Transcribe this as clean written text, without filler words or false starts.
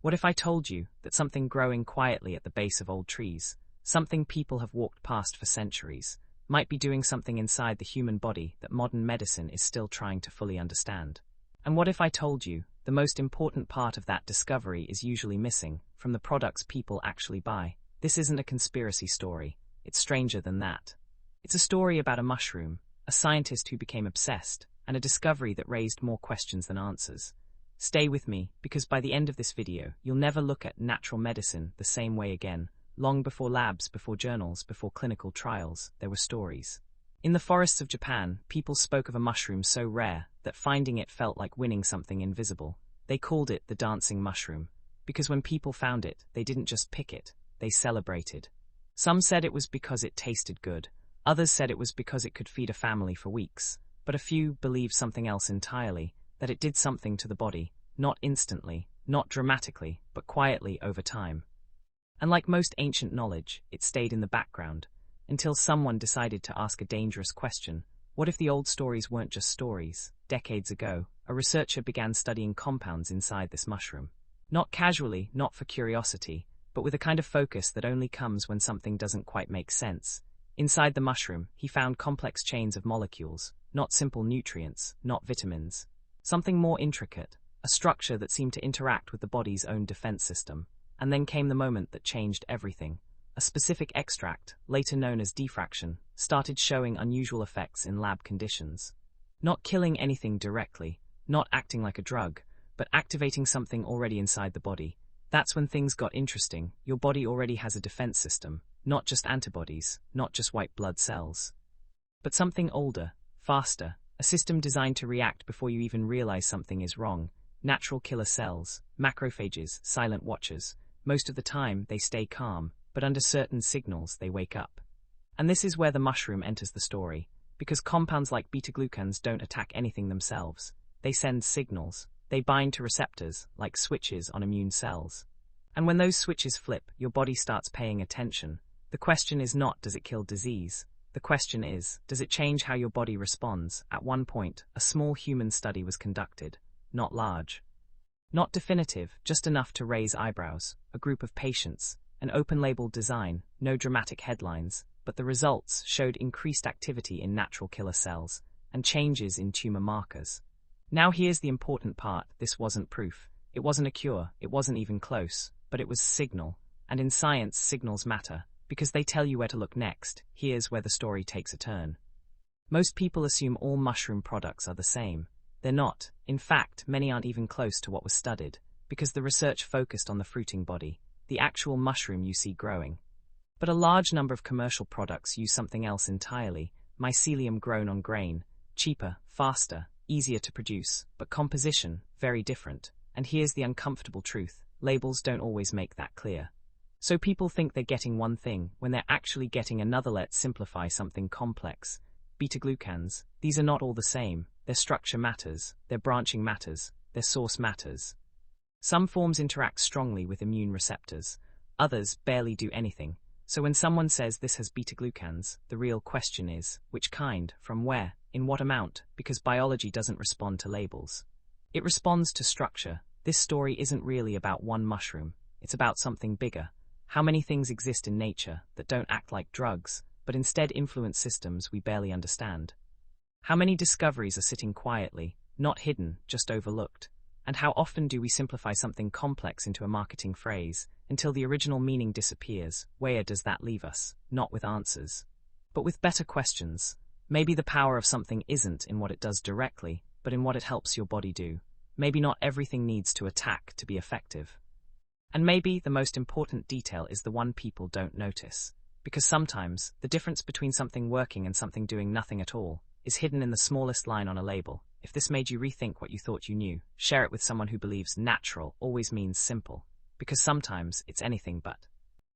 What if I told you that something growing quietly at the base of old trees, something people have walked past for centuries, might be doing something inside the human body that modern medicine is still trying to fully understand? And what if I told you the most important part of that discovery is usually missing from the products people actually buy? This isn't a conspiracy story. It's stranger than that. It's a story about a mushroom, a scientist who became obsessed, and a discovery that raised more questions than answers. Stay with me, because by the end of this video, you'll never look at natural medicine the same way again. Long before labs, before journals, before clinical trials, there were stories. In the forests of Japan, people spoke of a mushroom so rare that finding it felt like winning something invisible. They called it the dancing mushroom, because when people found it, they didn't just pick it, they celebrated. Some said it was because it tasted good, others said it was because it could feed a family for weeks, but a few believed something else entirely, that it did something to the body, not instantly, not dramatically, but quietly over time. And like most ancient knowledge, it stayed in the background, until someone decided to ask a dangerous question. What if the old stories weren't just stories? Decades ago, a researcher began studying compounds inside this mushroom. Not casually, not for curiosity, but with a kind of focus that only comes when something doesn't quite make sense. Inside the mushroom, he found complex chains of molecules, not simple nutrients, not vitamins. Something more intricate, a structure that seemed to interact with the body's own defense system. And then came the moment that changed everything. A specific extract, later known as diffraction, started showing unusual effects in lab conditions. Not killing anything directly, not acting like a drug, but activating something already inside the body. That's when things got interesting. Your body already has a defense system, not just antibodies, not just white blood cells. But something older, faster, a system designed to react before you even realize something is wrong. Natural killer cells, macrophages, silent watchers. Most of the time, they stay calm, but under certain signals, they wake up. And this is where the mushroom enters the story, because compounds like beta-glucans don't attack anything themselves. They send signals. They bind to receptors, like switches on immune cells. And when those switches flip, your body starts paying attention. The question is not, does it kill disease? The question is, does it change how your body responds? At one point, a small human study was conducted. Not large. Not definitive, just enough to raise eyebrows. A group of patients, an open-label design, no dramatic headlines, but the results showed increased activity in natural killer cells and changes in tumor markers. Now here's the important part. This wasn't proof. It wasn't a cure. It wasn't even close, but it was signal. And in science, signals matter, because they tell you where to look next. Here's where the story takes a turn. Most people assume all mushroom products are the same. They're not. In fact, many aren't even close to what was studied, because the research focused on the fruiting body, the actual mushroom you see growing. But a large number of commercial products use something else entirely, mycelium grown on grain, cheaper, faster, easier to produce, but composition, very different. And here's the uncomfortable truth, labels don't always make that clear. So people think they're getting one thing when they're actually getting another. Let's simplify something complex. Beta-glucans, these are not all the same. Their structure matters, their branching matters, their source matters. Some forms interact strongly with immune receptors, others barely do anything. So when someone says this has beta-glucans, the real question is, which kind, from where, in what amount? Because biology doesn't respond to labels. It responds to structure. This story isn't really about one mushroom, it's about something bigger. How many things exist in nature that don't act like drugs, but instead influence systems we barely understand? How many discoveries are sitting quietly, not hidden, just overlooked? And how often do we simplify something complex into a marketing phrase, until the original meaning disappears? Where does that leave us? Not with answers, but with better questions. Maybe the power of something isn't in what it does directly, but in what it helps your body do. Maybe not everything needs to attack to be effective. And maybe the most important detail is the one people don't notice. Because sometimes, the difference between something working and something doing nothing at all is hidden in the smallest line on a label. If this made you rethink what you thought you knew, share it with someone who believes natural always means simple, because sometimes it's anything but.